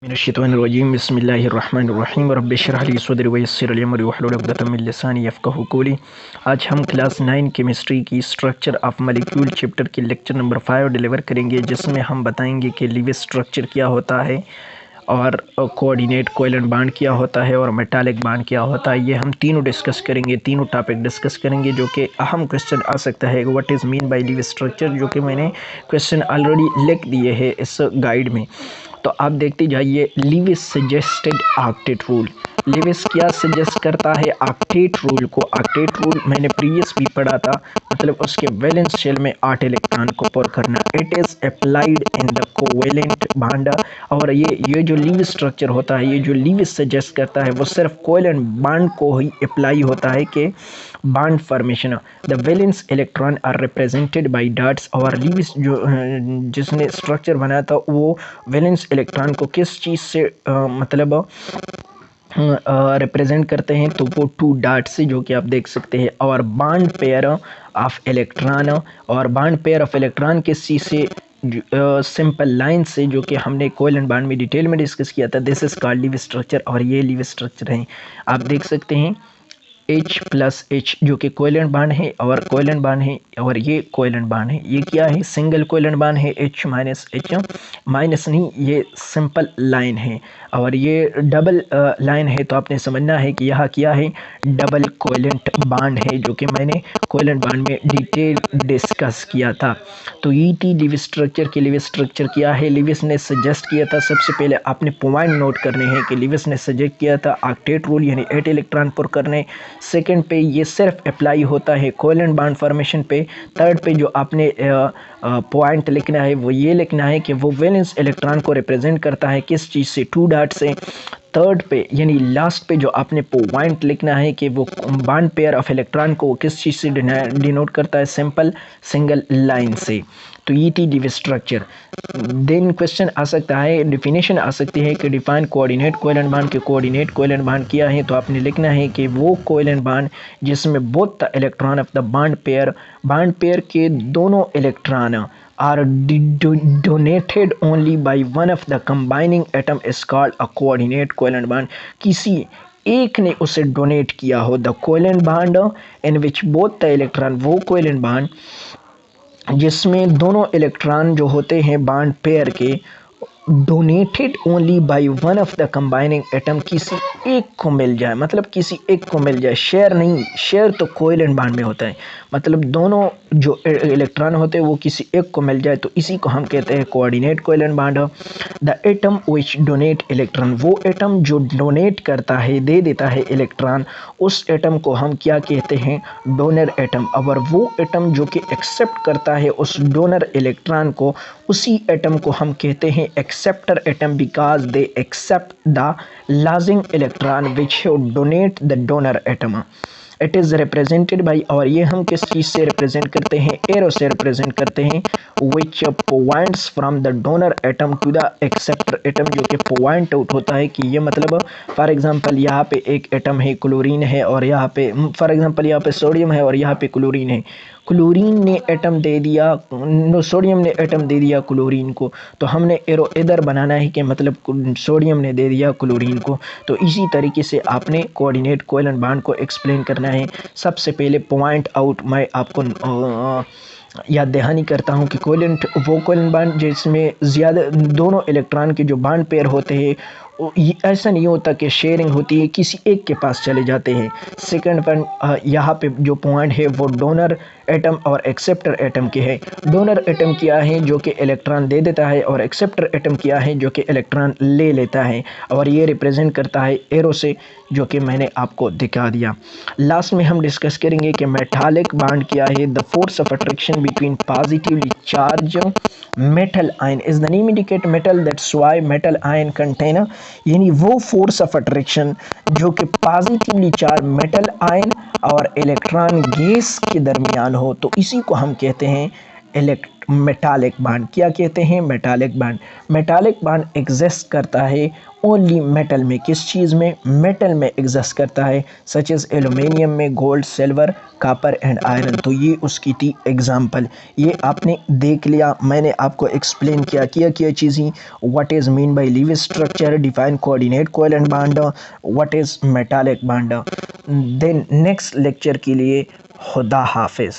मिनश्शैतानिर्रजीम बिस्मिल्लाहिर्रहमानिर्रहीम रब्बि इश्रह ली सदरी वयस्सिर ली अमरी वहलुल उक़दतम मिन लिसानी यफ़क़हू क़ौली। आज हम क्लास 9 केमिस्ट्री की स्ट्रक्चर ऑफ मॉलिक्यूल चैप्टर की लेक्चर नंबर 5 डिलीवर करेंगे, जिसमें हम बताएंगे कि लिविस स्ट्रक्चर क्या होता है और कोऑर्डिनेट कोवेलेंट बॉन्ड क्या होता है और मेटालिक बॉन्ड क्या होता है। ये हम तीनों डिस्कस करेंगे, तीनों टॉपिक डिस्कस करेंगे जो कि अहम क्वेश्चन आ सकता है what is mean bye Lewis structure, जो कि मैंने क्वेश्चन ऑलरेडी लिख दिए हैं इस गाइड में। तो आप देखते जाइए। Lewis suggested octet rule. Lewis क्या सजेस्ट करता है? ऑक्टेट रूल को। ऑक्टेट रूल मैंने प्रीवियस भी पढ़ा था, मतलब उसके वैलेंस शेल में 8 इलेक्ट्रॉन को पुर करना। It is applied in the covalent bond. और ये जो लिविस स्ट्रक्चर होता है, ये जो लिविस सजेस्ट करता है, वो सिर्फ कोवेलेंट बॉन्ड को ही अप्लाई होता है कि bond formation. The valence electron are represented by dots. और लिविस जो जिसने स्ट्रक्चर बनाया था, वो वैलेंस इलेक्ट्रॉन को किस चीज़ से मतलब रिप्रेजेंट करते हैं, तो वो 2 डॉट से, जो कि आप देख सकते हैं। और बॉन्ड पेयर ऑफ इलेक्ट्रॉन, और बॉन्ड पेयर ऑफ इलेक्ट्रॉन किस चीज़ से? सिंपल लाइन से, जो कि हमने कोवेलेंट बॉन्ड में डिटेल में डिस्कस किया था। This is called Lewis structure. और ये लिविस स्ट्रक्चर है, आप देख सकते हैं। H+H जो कि कोवेलेंट बॉन्ड है और कोवेलेंट बॉन्ड है, और ये कोवेलेंट बॉन्ड है। ये क्या है? सिंगल कोवेलेंट बॉन्ड है, H माइनस H माइनस नहीं, ये सिंपल लाइन है। और ये डबल लाइन है, तो आपने समझना है कि यहाँ क्या है? डबल कोवेलेंट बॉन्ड है, जो कि मैंने कोवेलेंट बॉन्ड में डिटेल डिस्कस किया था। तो E.T. लिविस स्ट्रक्चर के लिविस स्ट्रक्चर क्या है? लिविस ने सजेस्ट किया था, सबसे पहले आपने पॉइंट नोट करने हैं कि लिविस ने सजेस्ट किया था ऑक्टेट रूल, यानी 8 इलेक्ट्रॉन पुर करने। सेकंड पे ये सिर्फ अप्लाई होता है कोवेलेंट बॉन्ड फॉर्मेशन पे। थर्ड पे जो आपने पॉइंट लिखना है, वो ये लिखना है कि वो वैलेंस इलेक्ट्रॉन को रिप्रेजेंट करता है किस चीज़ से? 2 डॉट से। थर्ड पे यानी लास्ट पे जो आपने पॉइंट लिखना है कि वो बॉन्ड पेयर ऑफ इलेक्ट्रॉन को किस चीज़ से डिनोट करता है? सिंपल सिंगल लाइन से। तो E.T. Lewis structure. Then question आ सकता है, डेफिनेशन आ सकती है कि डिफाइन कोऑर्डिनेट कोवेलेंट बॉन्ड के। कोऑर्डिनेट कोवेलेंट बॉन्ड क्या है? तो आपने लिखना है कि वो कोवेलेंट बॉन्ड जिसमें both the electron of the bond pair के दोनों electron are donated only by one of the combining atom is called a coordinate covalent bond। किसी एक ने उसे डोनेट किया हो। The covalent bond in which both the electron, वो covalent bond जिसमें दोनों इलेक्ट्रॉन जो होते हैं बॉन्ड पेयर के, donated only by one of the combining atom, किसी एक को मिल जाए, मतलब किसी एक को मिल जाए। शेयर नहीं, शेयर तो कोवेलेंट बॉन्ड में होता है, मतलब दोनों जो इलेक्ट्रॉन होते हैं वो किसी एक को मिल जाए, तो इसी को हम कहते हैं coordinate covalent bond. The atom which donate electron, वो एटम जो डोनेट करता है, दे देता है इलेक्ट्रॉन, उस एटम को हम क्या कहते हैं? Donor atom. और वो एटम जो कि एक्सेप्ट करता है उस डोनर इलेक्ट्रॉन को, उसी एटम को हम कहते हैं acceptor atom, because they accept the lodging electron which donate the donor atom. It is represented by, और ये हम किस चीज़ से रिप्रेजेंट करते हैं? एरो से रिप्रेजेंट करते हैं, which points from the donor atom to the acceptor atom, जो कि पॉइंट आउट होता है कि ये, मतलब फॉर एग्जांपल यहाँ पे एक एटम है, क्लोरीन है, और यहाँ पे फॉर एग्जांपल यहाँ पे सोडियम है और यहाँ पे क्लोरीन है। क्लोरीन ने एटम दे दिया, सोडियम ने एटम दे दिया क्लोरीन को, तो हमने एरो इधर बनाना है कि मतलब सोडियम ने दे दिया क्लोरीन को। तो इसी तरीके से आपने कोऑर्डिनेट कोवेलेंट बॉन्ड को एक्सप्लेन करना है। सबसे पहले पॉइंट आउट मैं आपको याद दहानी करता हूँ कि कोवेलेंट, वो कोवेलेंट बॉन्ड जिसमें ज़्यादा दोनों इलेक्ट्रॉन के जो बॉन्ड पेयर होते हैं, ऐसा नहीं होता कि शेयरिंग होती है, किसी एक के पास चले जाते हैं। सेकंड पॉइंट, यहाँ पे जो पॉइंट है वो डोनर एटम और एक्सेप्टर एटम के है। डोनर एटम क्या है? जो कि इलेक्ट्रॉन दे देता है, और एक्सेप्टर एटम क्या है? जो कि इलेक्ट्रॉन ले लेता है। और ये रिप्रेजेंट करता है एरो से, जो कि मैंने आपको दिखा दिया। लास्ट में हम डिस्कस करेंगे कि मेटालिक बॉन्ड क्या है। The force of attraction between positively charge metal ion is the name indicate metal, that's why metal ion contain, यानी वो फोर्स ऑफ अट्रैक्शन जो कि पॉजिटिवली चार्ज मेटल आयन और इलेक्ट्रॉन गैस के दरमियान हो, तो इसी को हम कहते हैं मेटालिक बांड। क्या कहते हैं? Metallic bond. Metallic bond exist करता है ओनली मेटल में। किस चीज़ में? मेटल में एग्जिस्ट करता है, सच एज एल्यूमिनियम में, gold, silver, copper and iron. तो ये उसकी थी एग्जाम्पल। ये आपने देख लिया, मैंने आपको एक्सप्लेन किया चीज़ें। What is mean by Lewis structure, define coordinate covalent bond, what is metallic bond. Then next lecture के लिए खुदा हाफिज़।